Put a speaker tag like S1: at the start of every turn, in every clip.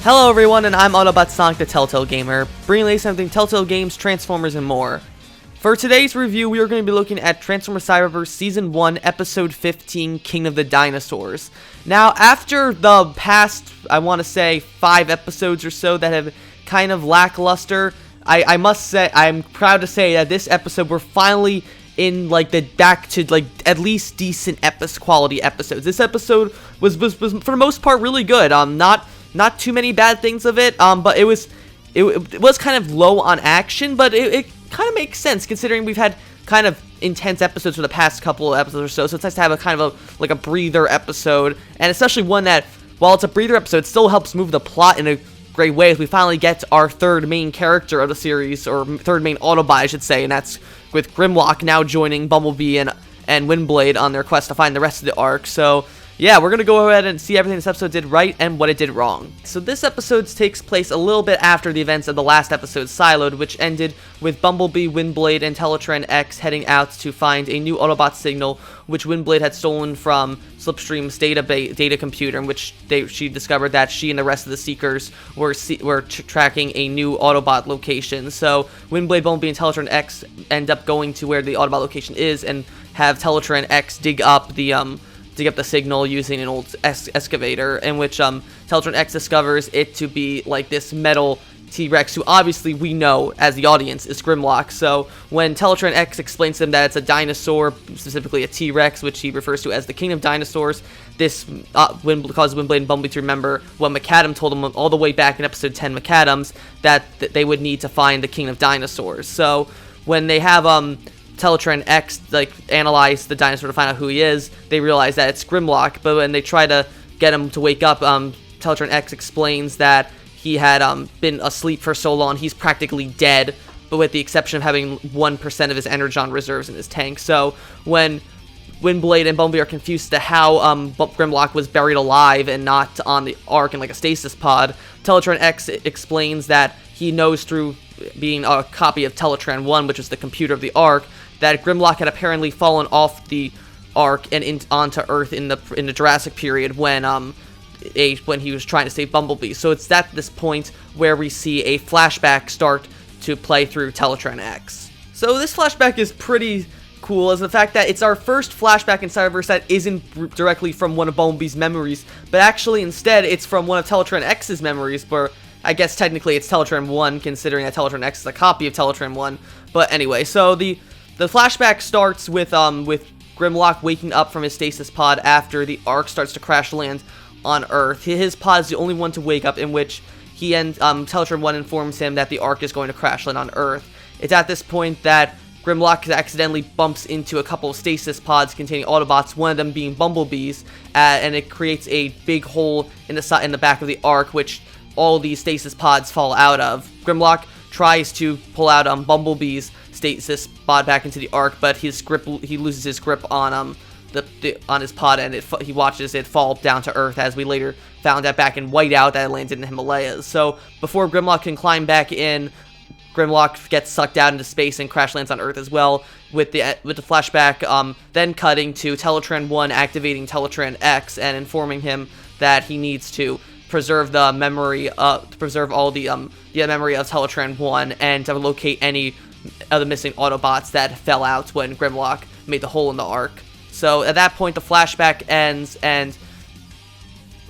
S1: Hello everyone, and I'm Autobot Sonic the Telltale Gamer, bringing you something Telltale Games, Transformers, and more. For today's review, we are going to be looking at Transformers Cyberverse Season 1, Episode 15, King of the Dinosaurs. Now, after the past, I want to say, 5 episodes or so that have kind of lackluster, I must say, I'm proud to say that this episode, we're finally in, back to, at least decent quality episodes. This episode was for the most part, really good. Not too many bad things of it, but it was kind of low on action, but it kind of makes sense considering we've had kind of intense episodes for the past couple of episodes or so. So it's nice to have a kind of a breather episode, and especially one that, while it's a breather episode, still helps move the plot in a great way as we finally get our third main character of the series, or third main Autobot, I should say, and that's with Grimlock now joining Bumblebee and Windblade on their quest to find the rest of the arc. So yeah, we're going to go ahead and see everything this episode did right and what it did wrong. So this episode takes place a little bit after the events of the last episode, Siloed, which ended with Bumblebee, Windblade, and Teletraan-X heading out to find a new Autobot signal, which Windblade had stolen from Slipstream's data computer, in which she discovered that she and the rest of the Seekers were tracking a new Autobot location. So Windblade, Bumblebee, and Teletraan-X end up going to where the Autobot location is and have Teletraan-X dig up the signal using an old excavator, in which Teletraan-X discovers it to be like this metal T-Rex, who obviously we know as the audience is Grimlock. So when Teletraan-X explains to them that it's a dinosaur, specifically a T-Rex, which he refers to as the King of Dinosaurs, this causes Windblade and Bumblebee to remember what McAdam told them all the way back in episode 10 McAdams, that they would need to find the King of Dinosaurs. So when they have Teletraan-X analyze the dinosaur to find out who he is, they realize that it's Grimlock. But when they try to get him to wake up, Teletraan-X explains that he had been asleep for so long he's practically dead, but with the exception of having 1% of his energon reserves in his tank. So when Windblade and Bumblebee are confused to how Grimlock was buried alive and not on the Ark in a stasis pod, Teletraan-X explains that he knows through being a copy of Teletran-1, which is the computer of the Ark, that Grimlock had apparently fallen off the Ark and onto Earth in the Jurassic period when he was trying to save Bumblebee. So it's at this point where we see a flashback start to play through Teletraan-X. So this flashback is pretty cool, as the fact that it's our first flashback in Cyberverse that isn't directly from one of Bumblebee's memories, but actually instead it's from one of Teletraan-X's memories, where I guess technically it's Teletran-1, considering that Teletraan-X is a copy of Teletran-1. But anyway, so the flashback starts with Grimlock waking up from his stasis pod after the Ark starts to crash land on Earth. His pod is the only one to wake up, in which he and Teletran-1 informs him that the Ark is going to crash land on Earth. It's at this point that Grimlock accidentally bumps into a couple of stasis pods containing Autobots, one of them being Bumblebee's, and it creates a big hole in the back of the Ark, which all these stasis pods fall out of. Grimlock tries to pull out Bumblebee's stasis pod back into the Ark, but he loses his grip on on his pod, and he watches it fall down to Earth, as we later found out back in Whiteout that it landed in the Himalayas. So before Grimlock can climb back in, Grimlock gets sucked out into space and crash lands on Earth as well, with the flashback then cutting to Teletran-1 activating Teletraan-X and informing him that he needs to preserve the memory, preserve all the memory of Teletran-1, and to locate any of the missing Autobots that fell out when Grimlock made the hole in the Ark. So at that point, the flashback ends, and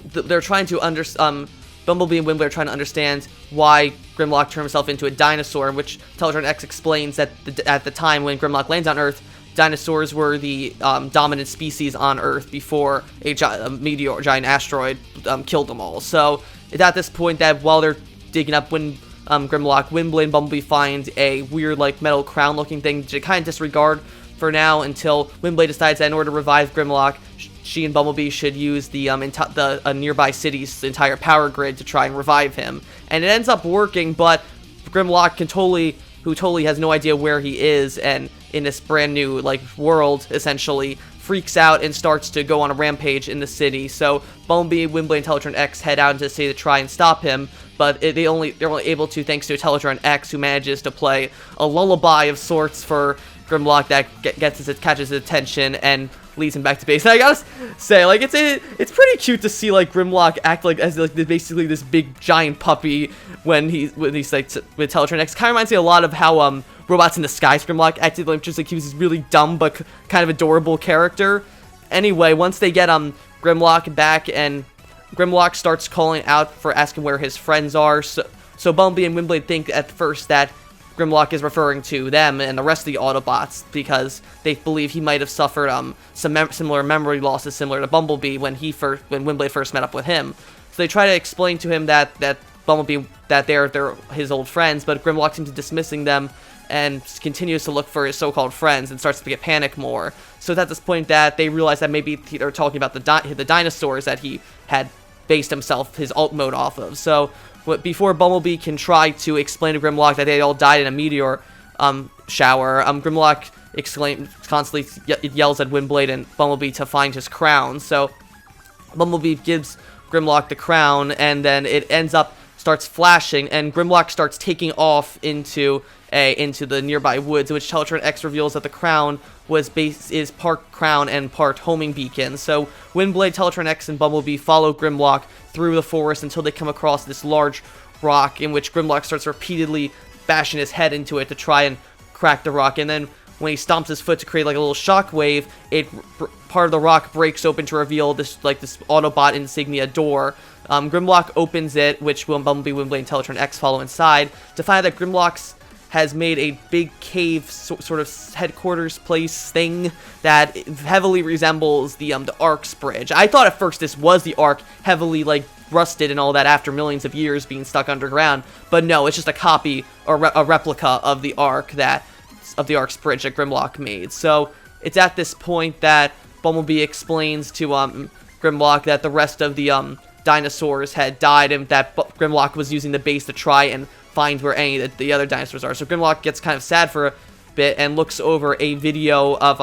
S1: they're trying to Bumblebee and Windblade are trying to understand why Grimlock turned himself into a dinosaur, in which Teletraan-X explains that at the time when Grimlock lands on Earth, dinosaurs were the dominant species on Earth before a giant asteroid killed them all. So it's at this point that while they're digging up Grimlock, Windblade and Bumblebee find a weird metal crown looking thing to kind of disregard for now, until Windblade decides that in order to revive Grimlock, she and Bumblebee should use a nearby city's entire power grid to try and revive him. And it ends up working, but Grimlock who totally has no idea where he is, and in this brand new world, essentially freaks out and starts to go on a rampage in the city. So Bumblebee, Windblade, and Teletraan-X head out into the city to try and stop him, but they're only able to thanks to Teletraan-X, who manages to play a lullaby of sorts for Grimlock that catches his attention, and leads him back to base. And I gotta say, like, it's pretty cute to see, like, Grimlock act like as, like, basically this big giant puppy when he's like, with Teletraan-X. Kind of reminds me a lot of how, Robots in Disguise Grimlock acted, like, just like he was this really dumb but kind of adorable character. Anyway, once they get, Grimlock back, and Grimlock starts calling out for asking where his friends are, so Bumblebee and Windblade think at first that Grimlock is referring to them and the rest of the Autobots because they believe he might have suffered some similar memory losses similar to Bumblebee when Windblade first met up with him. So they try to explain to him that Bumblebee that they're his old friends, but Grimlock seems to be dismissing them and continues to look for his so-called friends and starts to get panic more. So it's at this point that they realize that maybe they're talking about the dinosaurs that he had based his alt mode off of. So before Bumblebee can try to explain to Grimlock that they all died in a meteor shower, Grimlock constantly yells at Windblade and Bumblebee to find his crown. So Bumblebee gives Grimlock the crown, and then it starts flashing, and Grimlock starts taking off into the nearby woods, in which Teletraan-X reveals that the crown is part crown and part homing beacon. So Windblade, Teletraan-X, and Bumblebee follow Grimlock through the forest until they come across this large rock, in which Grimlock starts repeatedly bashing his head into it to try and crack the rock, and then when he stomps his foot to create like a little shockwave, part of the rock breaks open to reveal this Autobot insignia door. Grimlock opens it, which Bumblebee, Windblade, and Teletraan-X follow inside to find that Grimlock has made a big cave sort of headquarters place thing that heavily resembles the Ark's bridge. I thought at first this was the Ark, heavily like rusted and all that after millions of years being stuck underground, but no, it's just a copy or a replica of the Ark's bridge that Grimlock made. So it's at this point that Bumblebee explains to Grimlock that the rest of the dinosaurs had died, and that Grimlock was using the base to try and find where any of the other dinosaurs are. So Grimlock gets kind of sad for a bit and looks over a video of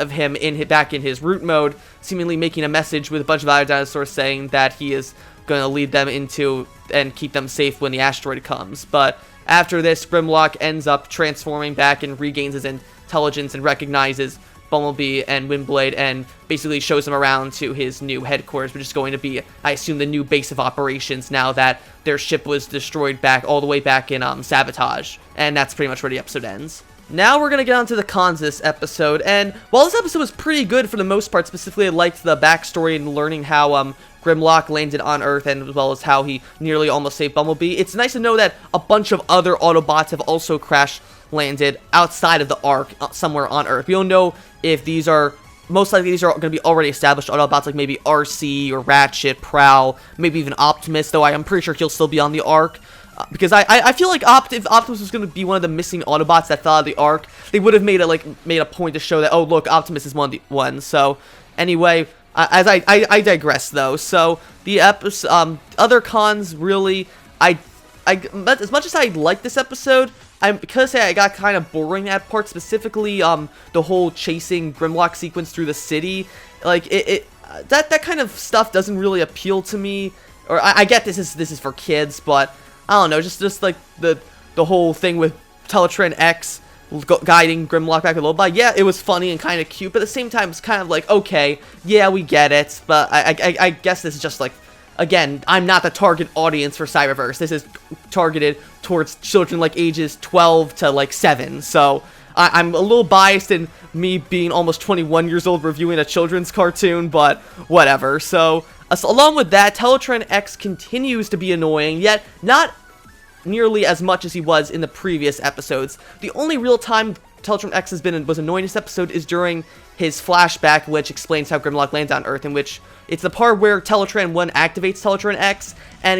S1: him back in his root mode, seemingly making a message with a bunch of other dinosaurs saying that he is going to lead them into and keep them safe when the asteroid comes. But after this, Grimlock ends up transforming back and regains his intelligence and recognizes Bumblebee and Windblade and basically shows them around to his new headquarters, which is going to be, I assume, the new base of operations now that their ship was destroyed all the way back in Sabotage. And that's pretty much where the episode ends. Now we're going to get on to the cons of this episode, and while this episode was pretty good for the most part, specifically I liked the backstory and learning how Grimlock landed on Earth, and as well as how he nearly almost saved Bumblebee. It's nice to know that a bunch of other Autobots have also crash-landed outside of the Ark, somewhere on Earth. We don't know if these are, most likely these are going to be already established Autobots, like maybe RC, or Ratchet, Prowl, maybe even Optimus, though I'm pretty sure he'll still be on the Ark. Because I feel like if Optimus was going to be one of the missing Autobots that fell out of the Ark, they would have made a point to show that, oh look, Optimus is one of the ones. So anyway, I digress though. So the other cons, really, as much as I like this episode, because I got kind of boring at part, specifically the whole chasing Grimlock sequence through the city. Like that kind of stuff doesn't really appeal to me. Or I get this is for kids, but I don't know, just like the whole thing with Teletraan-X guiding Grimlock back to Lobot. Yeah, it was funny and kind of cute, but at the same time, it's kind of like, okay, yeah, we get it, but I guess this is just like, again, I'm not the target audience for Cyberverse. This is targeted towards children like ages 12 to like 7, so I'm a little biased in me being almost 21 years old reviewing a children's cartoon, but whatever. So along with that, Teletraan-X continues to be annoying, yet not nearly as much as he was in the previous episodes. The only real time Teletraan-X was annoying this episode is during his flashback, which explains how Grimlock lands on Earth, in which it's the part where Teletran-1 activates Teletraan-X, and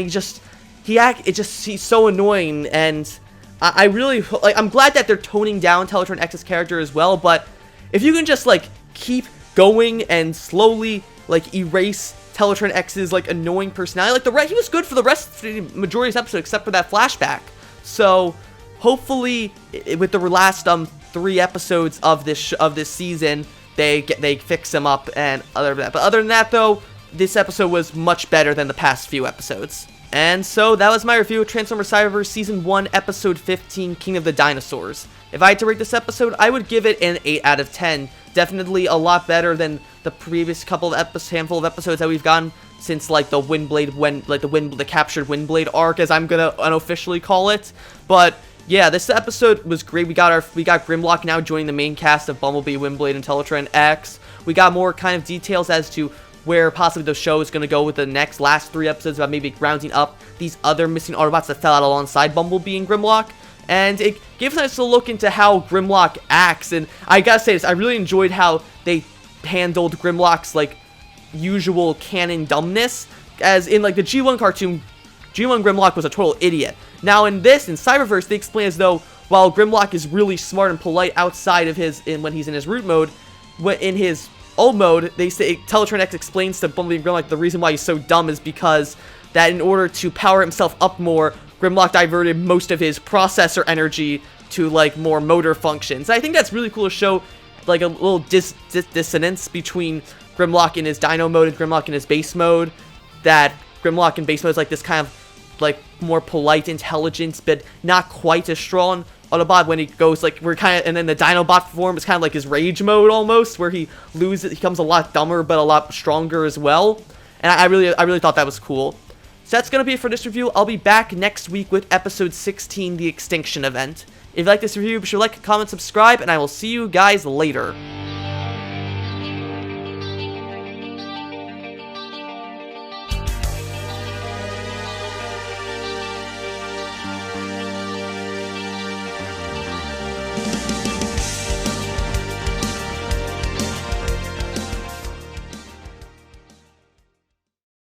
S1: he's so annoying, and I really, like, I'm glad that they're toning down Teletraan-X's character as well, but if you can just, like, keep going and slowly, like, erase Teletraan-X's, like, annoying personality, like, he was good for the majority of this episode, except for that flashback. So, hopefully, with the last, 3 episodes of this season, they fix him up, and other than that. But other than that, though, this episode was much better than the past few episodes. And so, that was my review of Transformers Cyberverse Season 1, Episode 15, King of the Dinosaurs. If I had to rate this episode, I would give it an 8 out of 10, Definitely a lot better than the previous handful of episodes that we've gotten since, like, the Windblade, the captured Windblade arc, as I'm gonna unofficially call it. But yeah, this episode was great. We got Grimlock now joining the main cast of Bumblebee, Windblade, and Teletraan-X. We got more kind of details as to where possibly the show is going to go with the last 3 episodes, about maybe rounding up these other missing Autobots that fell out alongside Bumblebee and Grimlock. And it gives us a look into how Grimlock acts. And I gotta say this, I really enjoyed how they handled Grimlock's, like, usual canon dumbness. As in, like, the G1 cartoon, G1 Grimlock was a total idiot. Now in Cyberverse, they explain as though while Grimlock is really smart and polite outside of when he's in his root mode, in his old mode, they say Teletraan-X explains to Bumblebee and Grimlock the reason why he's so dumb is because that in order to power himself up more, Grimlock diverted most of his processor energy to, like, more motor functions. I think that's really cool to show, like, a little dissonance between Grimlock in his Dino mode and Grimlock in his base mode. That Grimlock in base mode is like this kind of, like, more polite intelligence, but not quite as strong. Autobot, when he goes, like, and then the Dinobot form is kind of like his rage mode almost, where he becomes a lot dumber but a lot stronger as well. And I really thought that was cool. So that's gonna be it for this review. I'll be back next week with episode 16, the Extinction Event. If you like this review, be sure to like, comment, subscribe, and I will see you guys later.